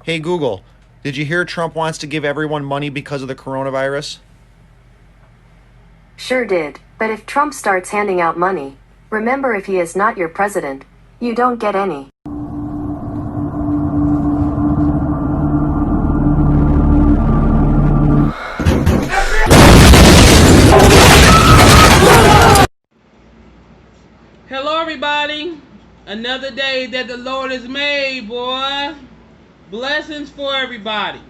Hey Google, did you hear Trump wants to give everyone money because of the coronavirus? Sure did, but if Trump starts handing out money, remember if he is not your president, you don't get any. Hello, everybody. Another day that the Lord has made, boy. Blessings for everybody.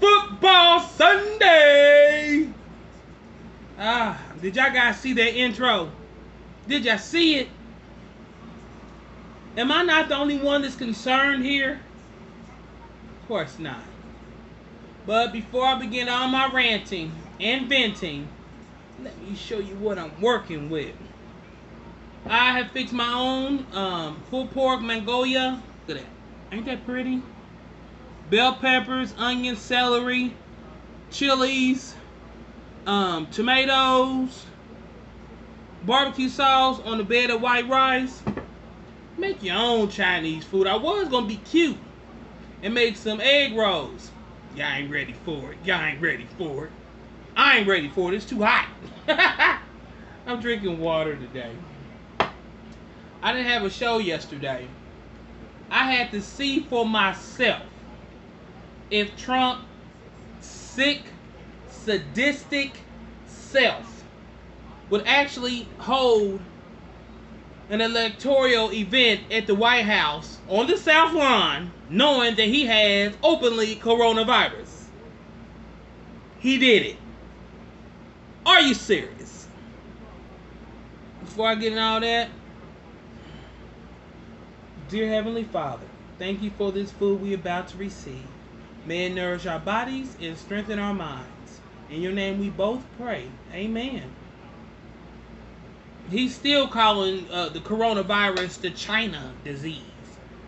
Football Sunday. Did y'all guys see that intro? Did y'all see it? Am I not the only one that's concerned here? Of course not. But before I begin all my ranting and venting, let me show you what I'm working with. I have fixed my own pulled pork Mongolian. Look at that. Ain't that pretty? Bell peppers, onions, celery, chilies, tomatoes, barbecue sauce on the bed of white rice. Make your own Chinese food. I was going to be cute and make some egg rolls. Y'all ain't ready for it. Y'all ain't ready for it. I ain't ready for it. It's too hot. I'm drinking water today. I didn't have a show yesterday. I had to see for myself if Trump's sick, sadistic self would actually hold an electoral event at the White House on the South Lawn, knowing that he has openly coronavirus. He did it. Are you serious? Before I get in all that, dear Heavenly Father, thank you for this food we are about to receive. May it nourish our bodies and strengthen our minds. In your name we both pray. Amen. He's still calling the coronavirus the China disease.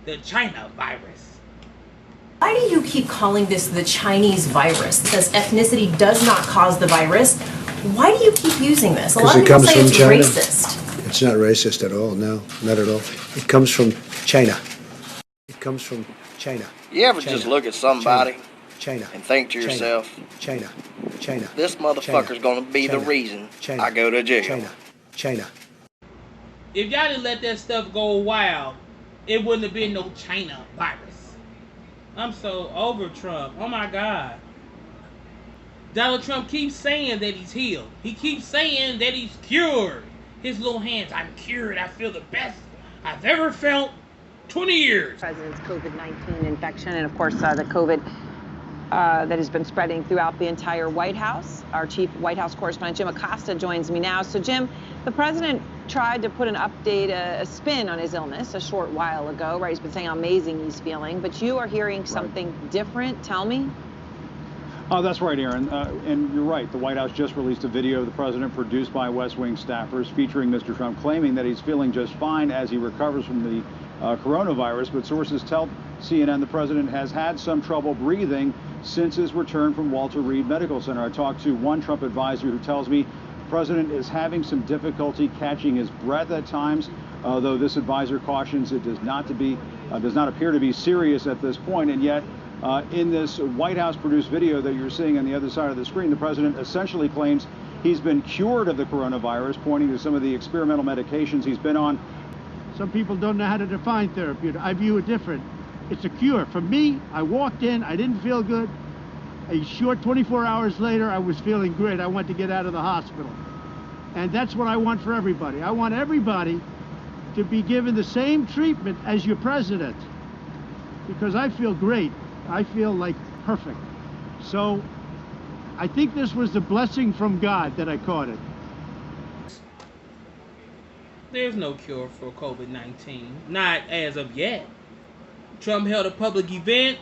The China virus. Why do you keep calling this the Chinese virus? Because ethnicity does not cause the virus. Why do you keep using this? A lot of people say it's racist. It's not racist at all, no, not at all. It comes from China. It comes from China. You ever just look at somebody China, and think to yourself, China, this motherfucker's gonna be the reason I go to jail. China. If y'all didn't let that stuff go wild, it wouldn't have been no China virus. I'm so over Trump. Oh my God. Donald Trump keeps saying that he's healed. He keeps saying that he's cured. His little hands, I'm cured. I feel the best I've ever felt 20 years. President's COVID-19 infection and, of course, the COVID that has been spreading throughout the entire White House. Our chief White House correspondent, Jim Acosta, joins me now. So, Jim, the president tried to put an update, a spin on his illness a short while ago, right? He's been saying how amazing he's feeling, but you are hearing something different. Tell me. That's right, Aaron. And you're right. The White House just released a video of the president produced by West Wing staffers featuring Mr. Trump claiming that he's feeling just fine as he recovers from the coronavirus. But sources tell CNN the president has had some trouble breathing since his return from Walter Reed Medical Center. I talked to one Trump advisor who tells me the president is having some difficulty catching his breath at times, though this advisor cautions it does not appear to be serious at this point. And yet, in this White House produced video that you're seeing on the other side of the screen, the president essentially claims he's been cured of the coronavirus, pointing to some of the experimental medications he's been on. Some people don't know how to define therapeutic. I view it different. It's a cure. For me, I walked in, I didn't feel good. A short 24 hours later, I was feeling great. I wanted to get out of the hospital. And that's what I want for everybody. I want everybody to be given the same treatment as your president, because I feel great. I feel like perfect. So I think this was the blessing from God that I caught it. There's no cure for COVID-19. Not as of yet. Trump held a public event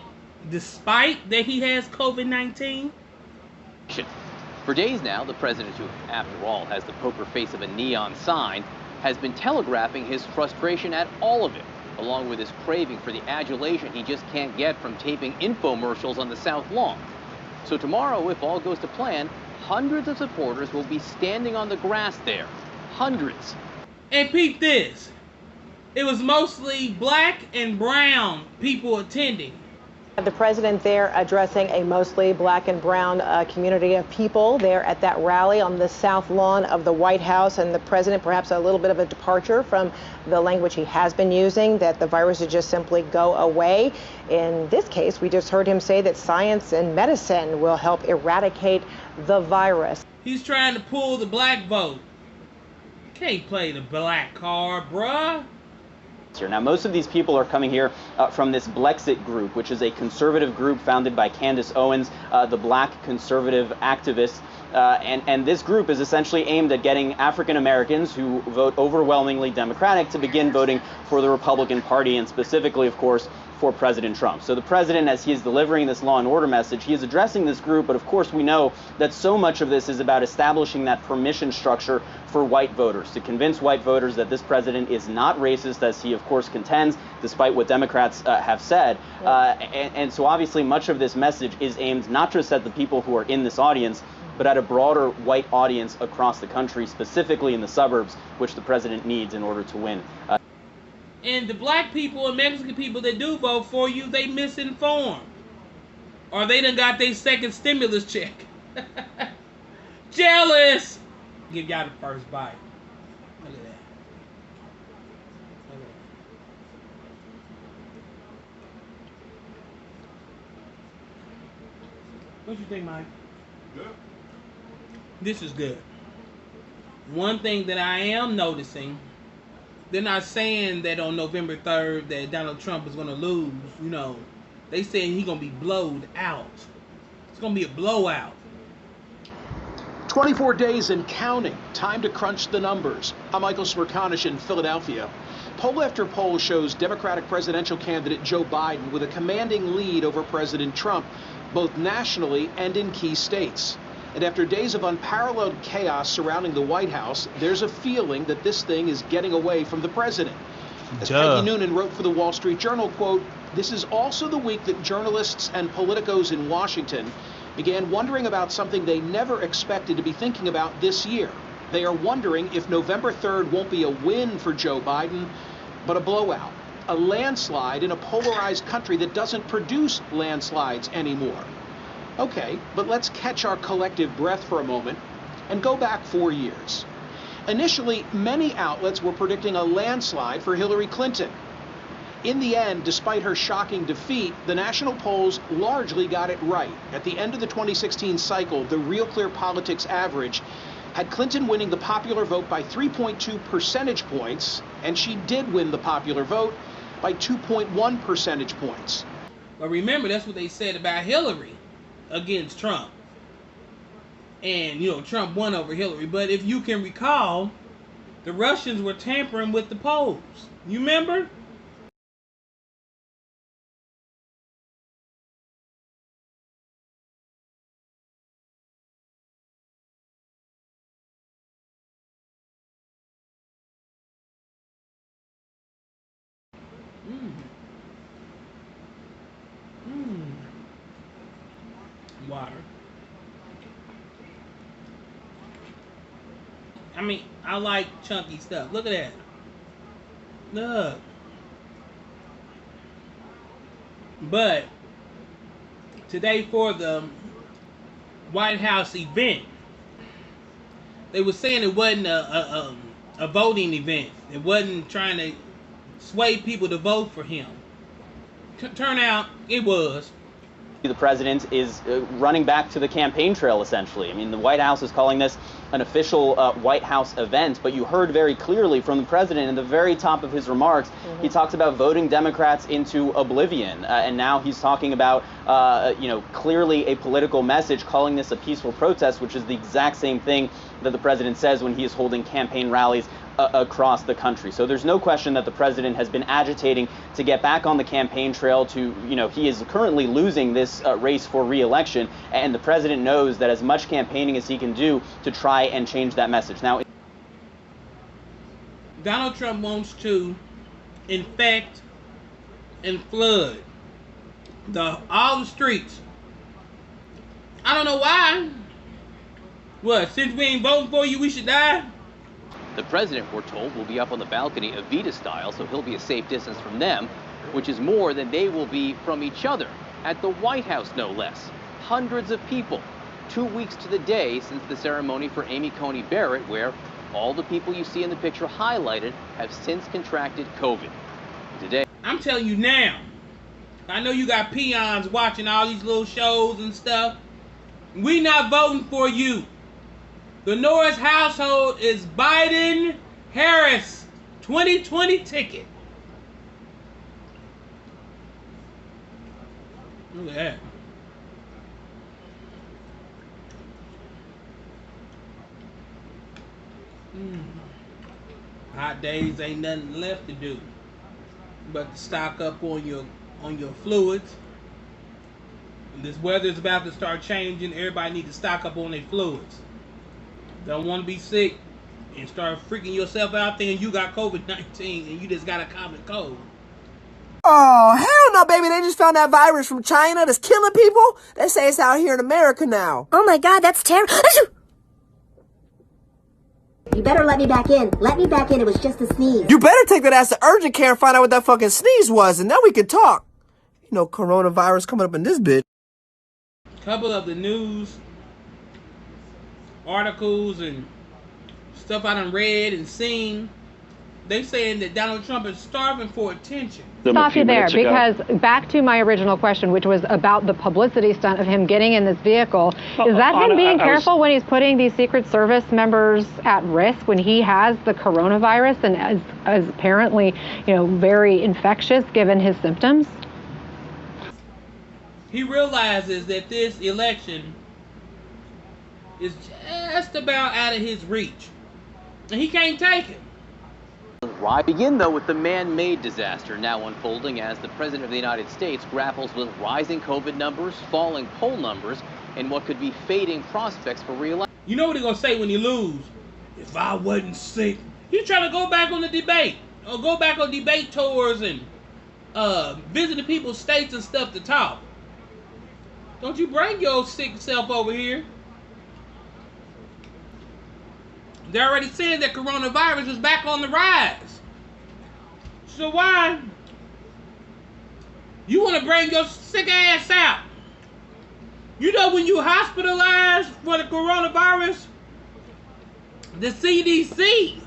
despite that he has COVID-19. For days now, the president, who, after all, has the poker face of a neon sign, has been telegraphing his frustration at all of it, along with his craving for the adulation he just can't get from taping infomercials on the South Lawn. So tomorrow, if all goes to plan, hundreds of supporters will be standing on the grass there. Hundreds. And peep this. it was mostly black and brown people attending. The president there addressing a mostly black and brown community of people there at that rally on the south lawn of the White House. And the president, perhaps a little bit of a departure from the language he has been using, that the virus would just simply go away. In this case, we just heard him say that science and medicine will help eradicate the virus. He's trying to pull the black vote. Can't play the black card, bruh. Now, most of these people are coming here from this Blexit group, which is a conservative group founded by Candace Owens, the black conservative activist. And this group is essentially aimed at getting African Americans who vote overwhelmingly Democratic to begin voting for the Republican Party, and specifically, of course, for President Trump. So the president, as he is delivering this law and order message, he is addressing this group, but of course we know that so much of this is about establishing that permission structure for white voters, to convince white voters that this president is not racist, as he of course contends, despite what Democrats have said. And so obviously much of this message is aimed not just at the people who are in this audience, but at a broader white audience across the country, specifically in the suburbs, which the president needs in order to win. And the black people and Mexican people that do vote for you, they misinformed. Or they done got their second stimulus check. Jealous! Give y'all the first bite. Look at that. Look at that. What you think, Mike? Good. This is good. One thing that I am noticing, they're not saying that on November 3rd that Donald Trump is going to lose. You know, they saying he's going to be blowed out. It's going to be a blowout. 24 days and counting. Time to crunch the numbers. I'm Michael Smerconish in Philadelphia. Poll after poll shows Democratic presidential candidate Joe Biden with a commanding lead over President Trump, both nationally and in key states. And after days of unparalleled chaos surrounding the White House, there's a feeling that this thing is getting away from the president. As Peggy Noonan wrote for the Wall Street Journal, quote, "This is also the week that journalists and politicos in Washington began wondering about something they never expected to be thinking about this year. They are wondering if November 3rd won't be a win for Joe Biden, but a blowout, a landslide in a polarized country that doesn't produce landslides anymore." Okay, but let's catch our collective breath for a moment and go back 4 years. Initially, many outlets were predicting a landslide for Hillary Clinton. In the end, despite her shocking defeat, the national polls largely got it right. At the end of the 2016 cycle, the Real Clear Politics average had Clinton winning the popular vote by 3.2 percentage points, and she did win the popular vote by 2.1 percentage points. But remember, that's what they said about Hillary against Trump. And, you know, Trump won over Hillary. But if you can recall, the Russians were tampering with the polls. You remember? Water. I mean, I like chunky stuff. Look at that. Look. But today for the White House event, they were saying it wasn't a voting event. It wasn't trying to sway people to vote for him. Turnout, it was. The president is running back to the campaign trail, essentially. I mean, the White House is calling this an official White House event, but you heard very clearly from the president in the very top of his remarks, he talks about voting Democrats into oblivion, and now he's talking about, you know, clearly a political message, calling this a peaceful protest, which is the exact same thing that the president says when he is holding campaign rallies across the country. So there's no question that the president has been agitating to get back on the campaign trail to, you know, he is currently losing this race for re-election, and the president knows that as much campaigning as he can do to try and change that message. Now, Donald Trump wants to infect and flood all the streets. I don't know why. What, since we ain't voting for you, we should die? The president, we're told, will be up on the balcony Evita style, so he'll be a safe distance from them, which is more than they will be from each other. At the White House, no less. Hundreds of people. 2 weeks to the day since the ceremony for Amy Coney Barrett, where all the people you see in the picture highlighted have since contracted COVID. Today, I'm telling you now, I know you got peons watching all these little shows and stuff. We not voting for you. The Norris household is Biden-Harris 2020 ticket. Look at that. Hot days ain't nothing left to do but to stock up on your fluids. And this weather is about to start changing. Everybody needs to stock up on their fluids. Don't want to be sick and start freaking yourself out thinking you got COVID-19 and you just got a common cold. Oh, hell no, baby. They just found that virus from China that's killing people. They say it's out here in America now. Oh my God, that's terrible. You better let me back in. Let me back in. It was just a sneeze. You better take that ass to urgent care and find out what that fucking sneeze was, and then we can talk. You know, coronavirus coming up in this bitch. Couple of the news articles and stuff I done read and seen, they saying that Donald Trump is starving for attention. Stop you there, because back to my original question, which was about the publicity stunt of him getting in this vehicle. Is that him being careful when he's putting these Secret Service members at risk when he has the coronavirus and is apparently, you know, very infectious given his symptoms? He realizes that this election is just about out of his reach, and he can't take it. I begin, though, with the man-made disaster now unfolding as the President of the United States grapples with rising COVID numbers, falling poll numbers, and what could be fading prospects for re-election. You know what he's going to say when he lose? If I wasn't sick. He's trying to go back on the debate, or go back on debate tours and visiting people's states and stuff to talk. Don't you bring your sick self over here. They already said that coronavirus is back on the rise. So why? You want to bring your sick ass out? You know when you hospitalized for the coronavirus, the CDC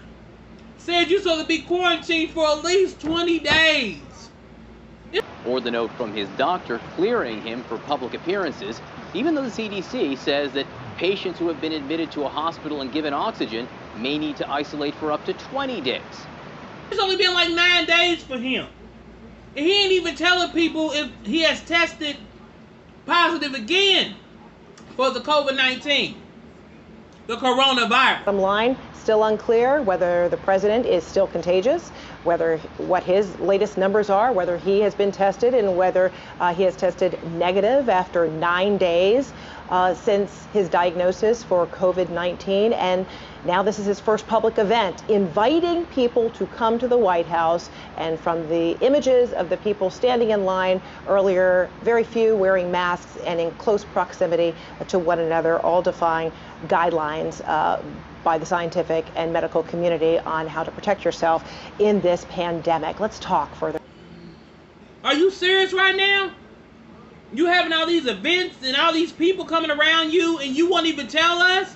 said you're supposed to be quarantined for at least 20 days. Or the note from his doctor clearing him for public appearances, even though the CDC says that patients who have been admitted to a hospital and given oxygen may need to isolate for up to 20 days. It's only been like 9 days for him. And he ain't even telling people if he has tested positive again for the COVID-19, the coronavirus. Bottom line, still unclear whether the president is still contagious, what his latest numbers are, whether he has been tested, and whether he has tested negative after 9 days since his diagnosis for COVID-19. And now this is his first public event, inviting people to come to the White House. And from the images of the people standing in line earlier, very few wearing masks and in close proximity to one another, all defying guidelines by the scientific and medical community on how to protect yourself in this pandemic. Let's talk further. Are you serious right now? You having all these events and all these people coming around you and you won't even tell us?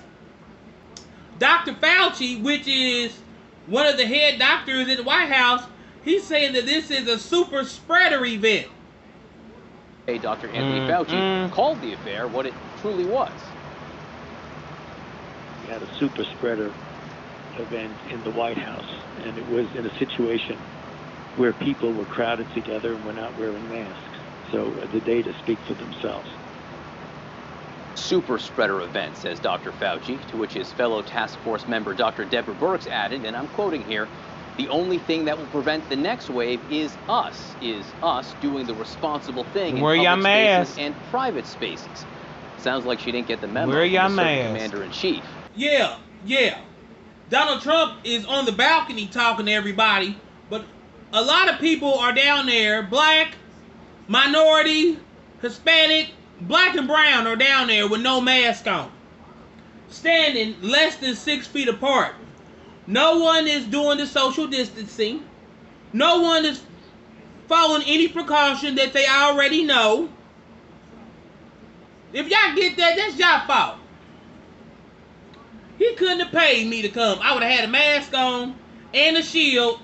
Dr. Fauci, which is one of the head doctors at the White House, he's saying that this is a super spreader event. Hey, Dr. Anthony Fauci called the affair what it truly was. We had a super spreader event in the White House, and it was in a situation where people were crowded together and were not wearing masks. So the data speak for themselves. Super spreader event, says Dr. Fauci, to which his fellow task force member Dr. Deborah Birx added, and I'm quoting here, "The only thing that will prevent the next wave is us doing the responsible thing in public spaces and private spaces." Sounds like she didn't get the memo from the commander-in-chief. Yeah. Donald Trump is on the balcony talking to everybody, but a lot of people are down there, black, minority, Hispanic, black and brown are down there with no mask on, standing less than 6 feet apart, No one is doing the social distancing. No one is following any precaution that they already know. If y'all get that, that's y'all fault. He couldn't have paid me to come. I would have had a mask on and a shield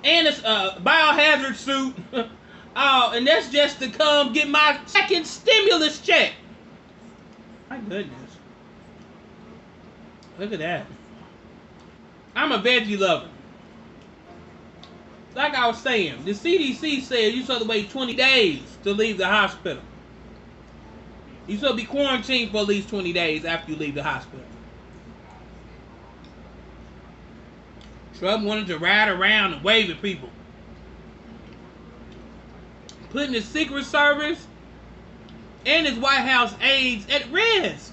and a biohazard suit. And that's just to come get my second stimulus check. My goodness. Look at that. I'm a veggie lover. Like I was saying, the CDC said you're supposed to wait 20 days to leave the hospital. You're supposed to be quarantined for at least 20 days after you leave the hospital. Trump wanted to ride around and wave at people. Putting the Secret Service and his White House aides at risk.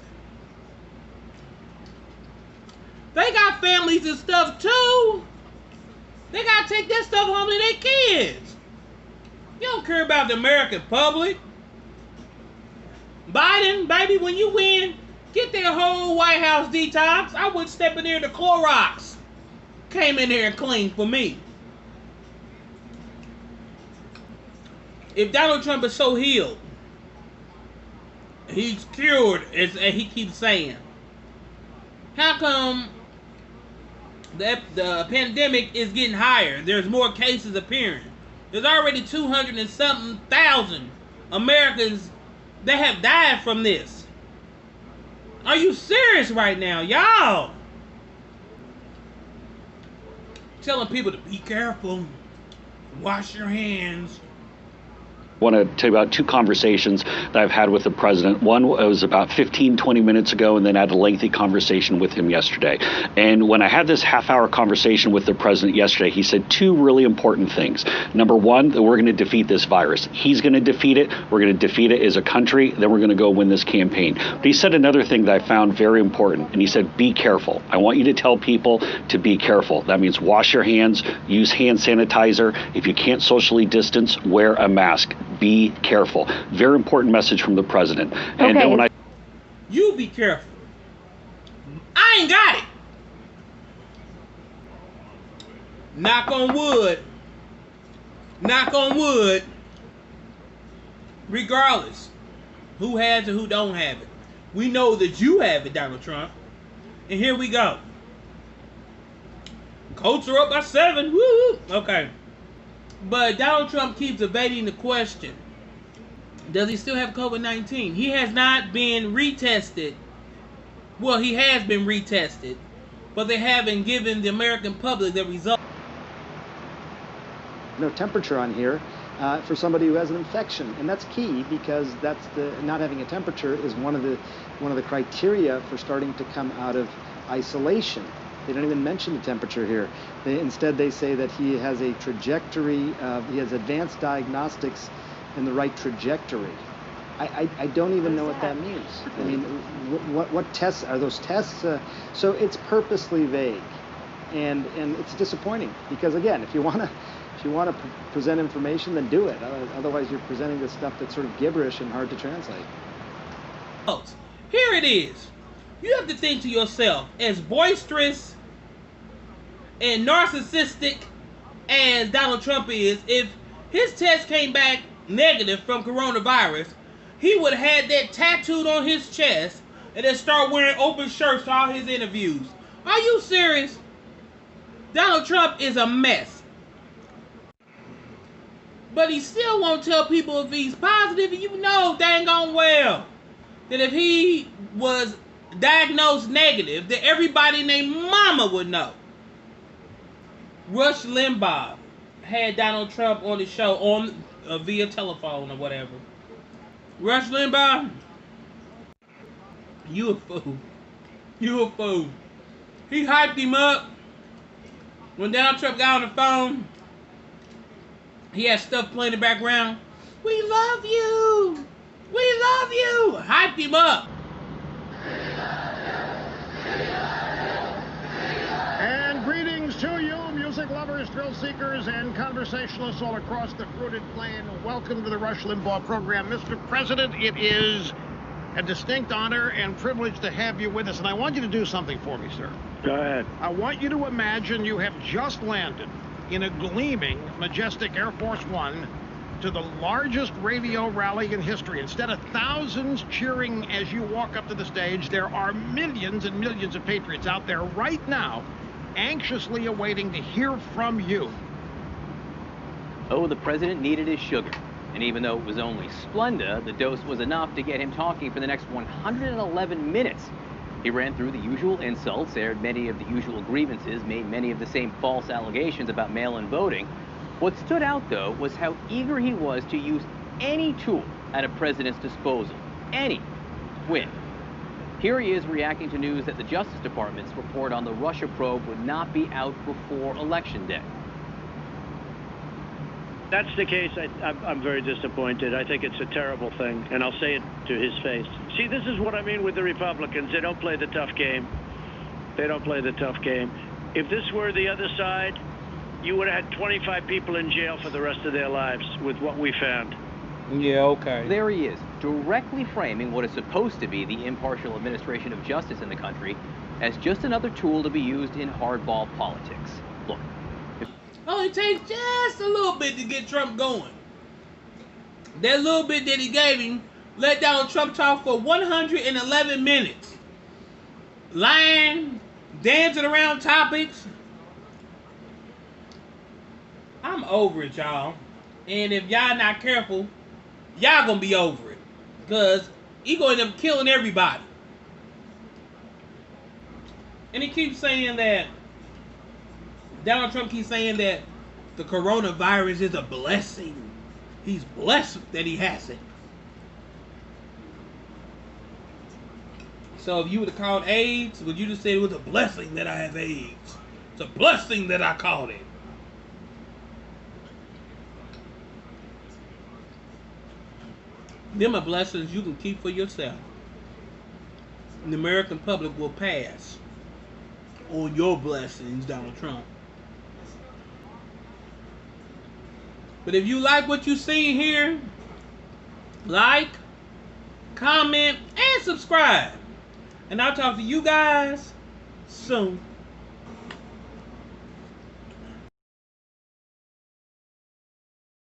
They got families and stuff too. They gotta take that stuff home to their kids. You don't care about the American public. Biden, baby, when you win, get their whole White House detox. I wouldn't step in there to Clorox. Came in there and cleaned for me. If Donald Trump is so healed, he's cured, as he keeps saying, how come the pandemic is getting higher? There's more cases appearing. There's already 200 and something thousand Americans that have died from this. Are you serious right now, y'all? Telling people to be careful, wash your hands. I want to tell you about two conversations that I've had with the president. One was about 15-20 minutes ago, and then I had a lengthy conversation with him yesterday. And when I had this half-hour conversation with the president yesterday, he said two really important things. Number one, that we're going to defeat this virus. He's going to defeat it. We're going to defeat it as a country. Then we're going to go win this campaign. But he said another thing that I found very important, and he said, be careful. I want you to tell people to be careful. That means wash your hands, use hand sanitizer. If you can't socially distance, wear a mask. Be careful. Very important message from the president. And then when you be careful. I ain't got it. Knock on wood. Knock on wood. Regardless who has it, who don't have it. We know that you have it, Donald Trump. And here we go. Colts are up by 7. Woo! Okay. But Donald Trump keeps evading the question. Does he still have COVID-19? He has not been retested. Well, he has been retested. But they haven't given the American public the result. No temperature on here for somebody who has an infection. And that's key because that's not having a temperature is one of the criteria for starting to come out of isolation. They don't even mention the temperature here. Instead, they say that he has a trajectory, he has advanced diagnostics in the right trajectory. I don't even know what that means. I mean, what tests are those tests? So it's purposely vague, and it's disappointing because again, if you want to present information, then do it. Otherwise, you're presenting this stuff that's sort of gibberish and hard to translate. Here it is. You have to think to yourself, as boisterous and narcissistic as Donald Trump is, if his test came back negative from coronavirus, he would have had that tattooed on his chest and then start wearing open shirts to all his interviews. Are you serious? Donald Trump is a mess. But he still won't tell people if he's positive, and you know dang on well that if he was diagnosed negative, that everybody named Mama would know. Rush Limbaugh had Donald Trump on his show on via telephone or whatever. Rush Limbaugh, you a fool. You a fool. He hyped him up. When Donald Trump got on the phone, he had stuff playing in the background. We love you. We love you. Hyped him up. And greetings to you, music lovers, thrill seekers, and conversationalists all across the fruited plain. Welcome to the Rush Limbaugh program. Mr. President, it is a distinct honor and privilege to have you with us, and I want you to do something for me, sir. Go ahead. I want you to imagine you have just landed in a gleaming, majestic Air Force One to the largest radio rally in history. Instead of thousands cheering as you walk up to the stage, there are millions and millions of patriots out there right now anxiously awaiting to hear from you. Oh, the president needed his sugar. And even though it was only Splenda, the dose was enough to get him talking for the next 111 minutes. He ran through the usual insults, aired many of the usual grievances, made many of the same false allegations about mail-in voting. What stood out, though, was how eager he was to use any tool at a president's disposal. Any. To win. Here he is reacting to news that the Justice Department's report on the Russia probe would not be out before Election Day. That's the case. I'm very disappointed. I think it's a terrible thing, and I'll say it to his face. See, this is what I mean with the Republicans. They don't play the tough game. They don't play the tough game. If this were the other side, you would have had 25 people in jail for the rest of their lives with what we found. Yeah, okay. There he is, directly framing what is supposed to be the impartial administration of justice in the country as just another tool to be used in hardball politics. Look. Only takes just a little bit to get Trump going. That little bit that he gave him let Donald Trump talk for 111 minutes. Lying, dancing around topics. I'm over it, y'all. And if y'all not careful, y'all gonna be over it. Because he gonna end up killing everybody. And he keeps saying that, Donald Trump keeps saying that the coronavirus is a blessing. He's blessed that he has it. So if you would have called AIDS, would you just say it was a blessing that I have AIDS? It's a blessing that I caught it. Them are blessings you can keep for yourself. And the American public will pass on your blessings, Donald Trump. But if you like what you see here, like, comment, and subscribe. And I'll talk to you guys soon.